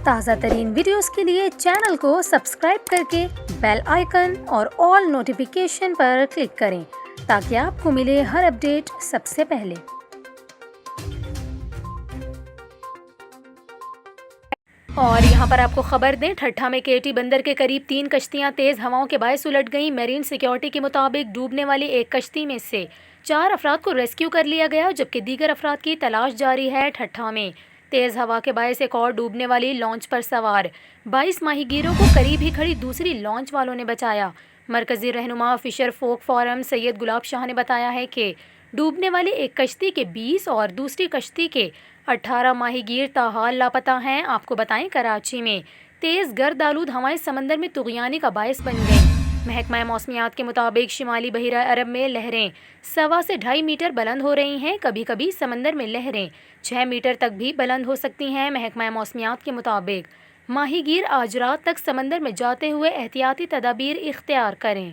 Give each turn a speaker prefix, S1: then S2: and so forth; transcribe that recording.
S1: تازہ ترین ویڈیوز کے لیے چینل کو سبسکرائب کر کے بیل آئیکن اور آل نوٹیفیکیشن پر کلک کریں تاکہ آپ کو ملے ہر اپڈیٹ سب سے پہلے۔ اور یہاں پر آپ کو خبر دیں، ٹھٹھہ میں کیٹی بندر کے قریب 3 کشتیاں تیز ہواؤں کے باعث الٹ گئیں۔ میرین سیکیورٹی کے مطابق ڈوبنے والی ایک کشتی میں سے 4 افراد کو ریسکیو کر لیا گیا جبکہ دیگر افراد کی تلاش جاری ہے۔ ٹھٹھہ میں تیز ہوا کے باعث ایک اور ڈوبنے والی لانچ پر سوار 22 ماہی گیروں کو قریب ہی کھڑی دوسری لانچ والوں نے بچایا۔ مرکزی رہنما فشر فوک فورم سید گلاب شاہ نے بتایا ہے کہ ڈوبنے والی ایک کشتی کے 20 اور دوسری کشتی کے 18 ماہی گیر تاحال لاپتہ ہیں۔ آپ کو بتائیں، کراچی میں تیز گرد آلود ہوائیں سمندر میں طغیانی کا باعث بن گئیں۔ محکمہ موسمیات کے مطابق شمالی بحیرہ عرب میں لہریں 1.25 سے 2.5 میٹر بلند ہو رہی ہیں۔ کبھی کبھی سمندر میں لہریں 6 میٹر تک بھی بلند ہو سکتی ہیں۔ محکمہ موسمیات کے مطابق ماہی گیر آج رات تک سمندر میں جاتے ہوئے احتیاطی تدابیر اختیار کریں۔